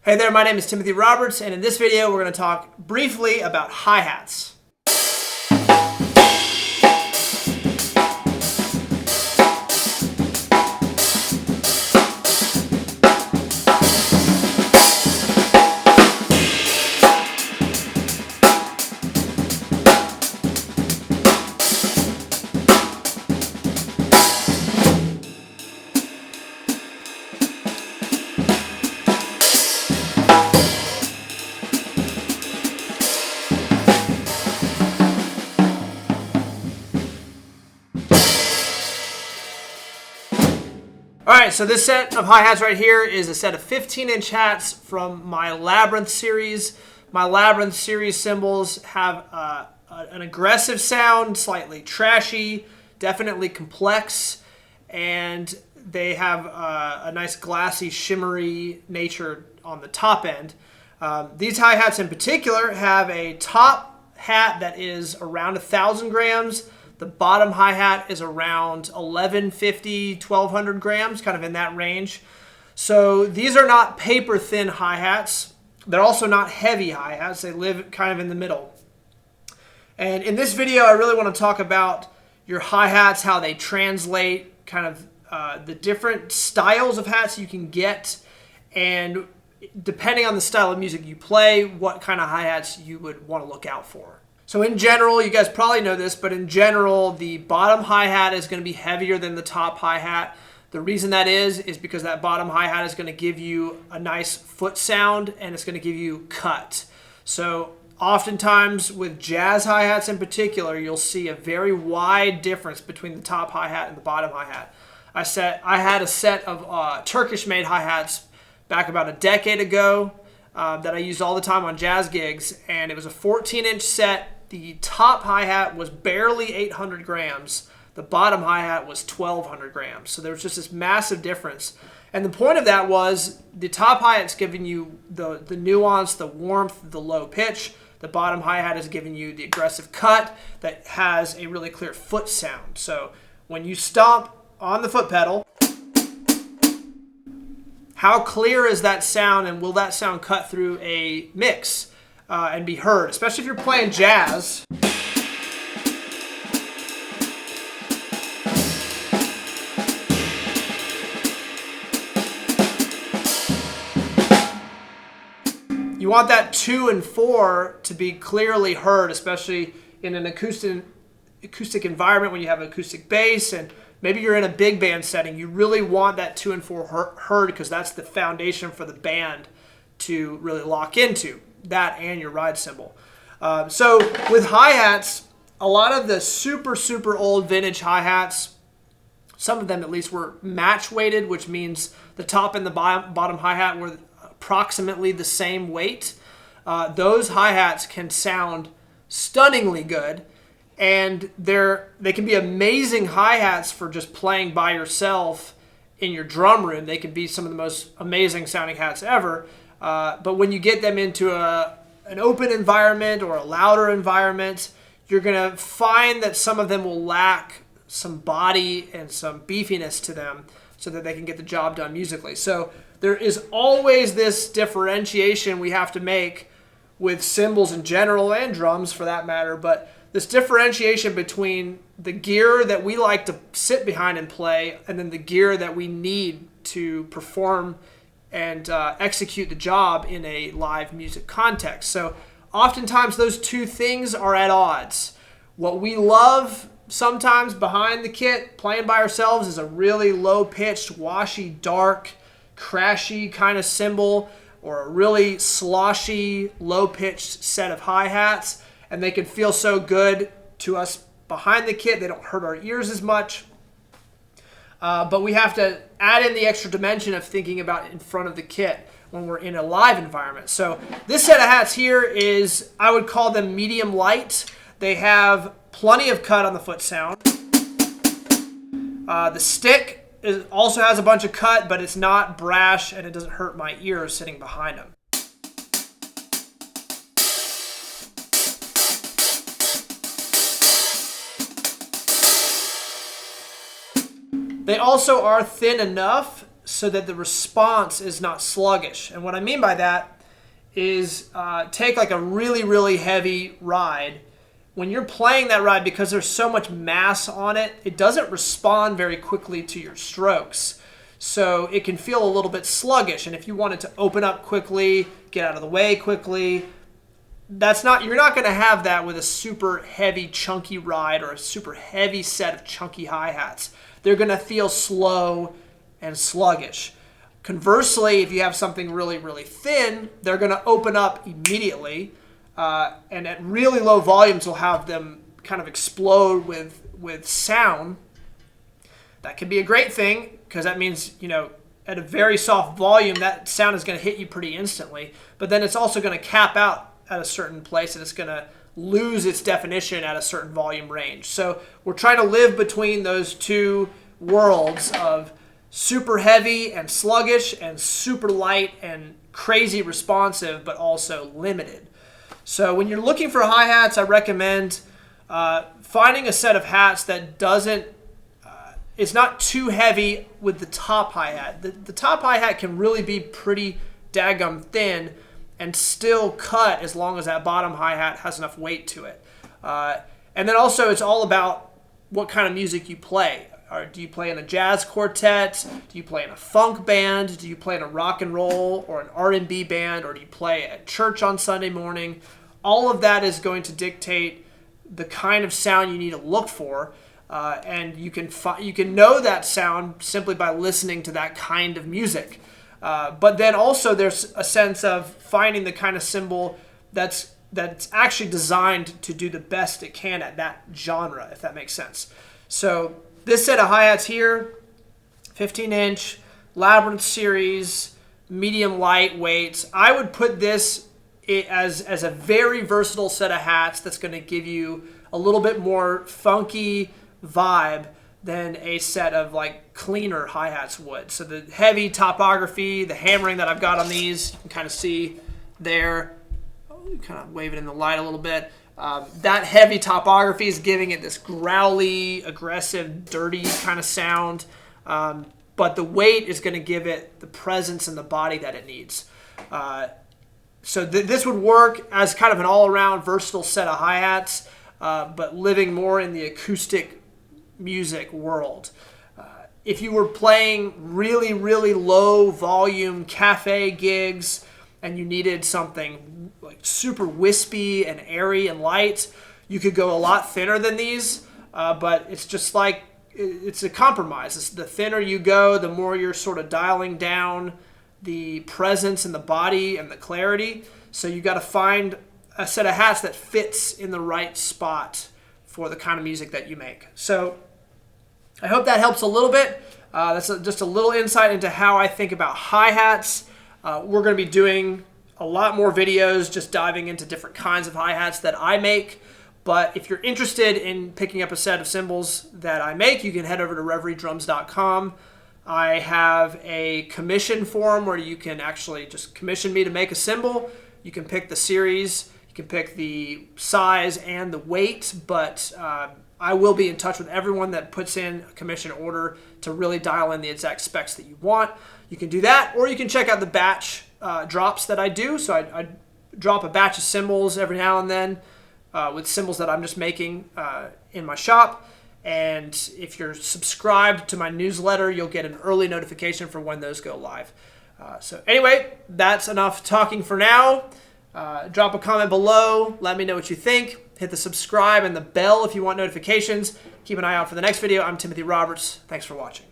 Hey there, my name is Timothy Roberts, and in this video we're going to talk briefly about hi-hats. Alright, so this set of hi-hats right here is a set of 15-inch hats from my Labyrinth series. My Labyrinth series cymbals have an aggressive sound, slightly trashy, definitely complex, and they have a nice glassy, shimmery nature on the top end. These hi-hats in particular have a top hat that is around 1,000 grams. The bottom hi-hat is around 1,150, 1,200 grams, kind of in that range. So these are not paper-thin hi-hats. They're also not heavy hi-hats. They live kind of in the middle. And in this video, I really want to talk about your hi-hats, how they translate, kind of the different styles of hats you can get, and depending on the style of music you play, what kind of hi-hats you would want to look out for. So in general, you guys probably know this, but in general, the bottom hi-hat is going to be heavier than the top hi-hat. The reason that is because that bottom hi-hat is going to give you a nice foot sound, and it's going to give you cut. So oftentimes with jazz hi-hats in particular, you'll see a very wide difference between the top hi-hat and the bottom hi-hat. I had a set of Turkish-made hi-hats back about a decade ago that I used all the time on jazz gigs, and it was a 14-inch set. The top hi-hat was barely 800 grams. The bottom hi-hat was 1,200 grams. So there was just this massive difference. And the point of that was the top hi-hat's giving you the nuance, the warmth, the low pitch. The bottom hi-hat is giving you the aggressive cut that has a really clear foot sound. So when you stomp on the foot pedal, how clear is that sound, and will that sound cut through a mix and be heard, especially if you're playing jazz. You want that 2 and 4 to be clearly heard, especially in an acoustic environment when you have an acoustic bass, and maybe you're in a big band setting. You really want that 2 and 4 heard because that's the foundation for the band to really lock into, that and your ride cymbal. So with hi-hats, a lot of the super old vintage hi-hats, some of them at least, were match weighted, which means the top and the bottom hi-hat were approximately the same weight. Those hi-hats can sound stunningly good, and they can be amazing hi-hats for just playing by yourself in your drum room. They can be some of the most amazing sounding hats ever. But when you get them into an open environment or a louder environment, you're going to find that some of them will lack some body and some beefiness to them so that they can get the job done musically. So there is always this differentiation we have to make with cymbals in general, and drums for that matter, but this differentiation between the gear that we like to sit behind and play and then the gear that we need to perform and execute the job in a live music context. So oftentimes those two things are at odds. What we love sometimes behind the kit, playing by ourselves, is a really low-pitched, washy, dark, crashy kind of cymbal, or a really sloshy, low-pitched set of hi-hats, and they can feel so good to us behind the kit. They don't hurt our ears as much. But we have to add in the extra dimension of thinking about it in front of the kit when we're in a live environment. So this set of hats here is, I would call them medium light. They have plenty of cut on the foot sound. The stick also has a bunch of cut, but it's not brash and it doesn't hurt my ears sitting behind them. They also are thin enough so that the response is not sluggish. And what I mean by that is take like a really, really heavy ride. When you're playing that ride, because there's so much mass on it, it doesn't respond very quickly to your strokes. So it can feel a little bit sluggish. And if you want it to open up quickly, get out of the way quickly, you're not going to have that with a super heavy, chunky ride or a super heavy set of chunky hi-hats. They're going to feel slow and sluggish. Conversely, if you have something really, really thin, they're going to open up immediately. And at really low volumes, we'll have them kind of explode with sound. That can be a great thing because that means, at a very soft volume, that sound is going to hit you pretty instantly. But then it's also going to cap out at a certain place, and it's going to lose its definition at a certain volume range. So we're trying to live between those two worlds of super heavy and sluggish and super light and crazy responsive, but also limited. So when you're looking for hi-hats, I recommend finding a set of hats that it's not too heavy with the top hi-hat. The top hi-hat can really be pretty daggum thin and still cut as long as that bottom hi-hat has enough weight to it. And then also it's all about what kind of music you play. Or do you play in a jazz quartet? Do you play in a funk band? Do you play in a rock and roll or an R&B band? Or do you play at church on Sunday morning? All of that is going to dictate the kind of sound you need to look for. And you can know that sound simply by listening to that kind of music. But then also there's a sense of finding the kind of cymbal that's actually designed to do the best it can at that genre, if that makes sense. So this set of hi-hats here, 15-inch, Labyrinth series, medium lightweights. I would put this as a very versatile set of hats that's going to give you a little bit more funky vibe than a set of like cleaner hi-hats would. So the heavy topography, the hammering that I've got on these, you can kind of see there. Kind of wave it in the light a little bit. That heavy topography is giving it this growly, aggressive, dirty kind of sound. But the weight is going to give it the presence and the body that it needs. So this would work as kind of an all-around versatile set of hi-hats, but living more in the acoustic music world. If you were playing really, really low volume cafe gigs and you needed something like super wispy and airy and light, you could go a lot thinner than these, but it's just like, it's a compromise. The thinner you go, the more you're sort of dialing down the presence and the body and the clarity. So you got to find a set of hats that fits in the right spot for the kind of music that you make. So I hope that helps a little bit. That's just a little insight into how I think about hi-hats. We're going to be doing a lot more videos just diving into different kinds of hi-hats that I make. But if you're interested in picking up a set of cymbals that I make, you can head over to reveriedrums.com. I have a commission form where you can actually just commission me to make a cymbal. You can pick the series, you can pick the size and the weight, but I will be in touch with everyone that puts in a commission order to really dial in the exact specs that you want. You can do that, or you can check out the batch drops that I do. So I drop a batch of cymbals every now and then with cymbals that I'm just making in my shop. And if you're subscribed to my newsletter, you'll get an early notification for when those go live. So anyway, that's enough talking for now. Drop a comment below. Let me know what you think. Hit the subscribe and the bell if you want notifications. Keep an eye out for the next video. I'm Timothy Roberts. Thanks for watching.